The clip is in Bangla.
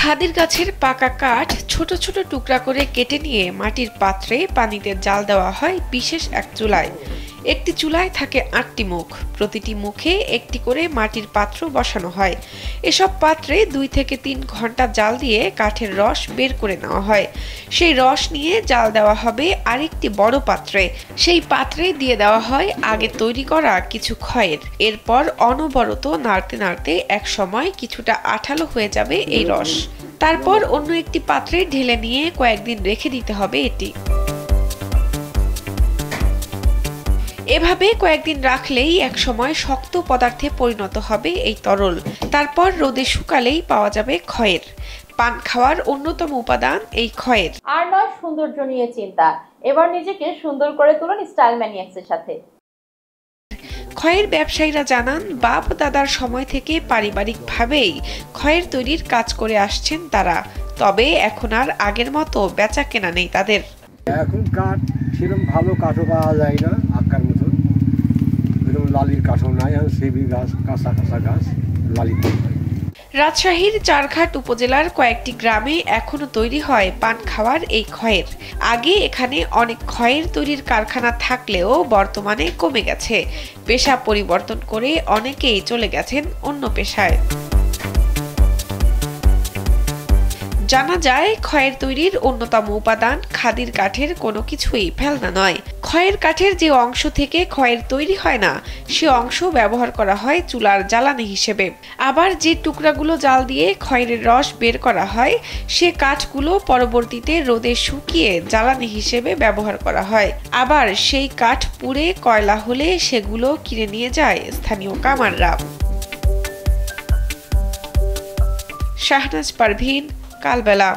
খাদির গাছের পাকা কাঠ ছোট ছোট টুকরা করে কেটে নিয়ে মাটির পাত্রে পানিতে জাল দেওয়া হয় বিশেষ এক চুলায়। একটি চুলায় থাকে ৮টি মুখ, প্রতিটি মুখে একটি করে মাটির পাত্র বসানো হয়। এসব পাত্রে ২ থেকে ৩ ঘন্টা জাল দিয়ে কাঠের রস বের করে নেওয়া হয়। সেই রস নিয়ে জাল দেওয়া হবে আরেকটি বড় পাত্রে। সেই পাত্রে দিয়ে দেওয়া হয় আগে তৈরি করা কিছু খয়ের। এরপর অনবরত নাড়তে নাড়তে এক সময় কিছুটা আঠালো হয়ে যাবে এই রস। তারপর অন্য একটি পাত্রে ঢেলে নিয়ে কয়েকদিন রেখে দিতে হবে এটি। এভাবে কয়েকদিন রাখলেই একসময় শক্ত পদার্থে পরিণত হবে এই তরল। তারপর রোদে শুকালেই পাওয়া যাবে খয়ের। পান খাওয়ার অন্যতম উপাদান এই খয়ের। আর নয় সৌন্দর্য নিয়ে চিন্তা, এবার নিজেকে সুন্দর করে তুলুন স্টাইল ম্যানিয়াক্সের সাথে। খয়ের ব্যবসায়ীরা জানান, বাপ দাদার সময় থেকে পারিবারিকভাবেই খয়ের তৈরির কাজ করে আসছেন তারা। তবে এখন আর আগের মতো বেচা কেনা নেই তাদের। এখন কাঠ সেরকম ভালো কাঠও পাওয়া যায় না, আকার মতো এরকম লালির কাঠও নাই। এখন সেবি গাছ, কাঁচা কাঁচা গাছ লালি। রাজশাহীর চারঘাট উপজেলার কয়েকটি গ্রামে এখনো তৈরি হয় পান খাওয়ার এই খয়ের। আগে এখানে অনেক খয়ের তৈরির কারখানা থাকলেও বর্তমানে কমে গেছে। পেশা পরিবর্তন করে অনেকেই চলে গেছেন অন্য পেশায়। জানা যায়, খয়ের তৈরির অন্যতম উপাদান খাদির কাঠের কোনো কিছুই ফেলনা নয়। খয়ের কাঠের যে অংশ থেকে খয়ের তৈরি হয় না, সে অংশ ব্যবহার করা হয় চুলার জ্বালানি হিসেবে। আবার যে টুকরাগুলো জাল দিয়ে খয়ের রস বের করা হয়, সে কাঠগুলো পরবর্তীতে রোদে শুকিয়ে জ্বালানি হিসেবে ব্যবহার করা হয়। আবার সেই কাঠ পুড়ে কয়লা হলে সেগুলো কিনে নিয়ে যায় স্থানীয় কামাররা। শাহনাজ পারভীন, কালবেলা।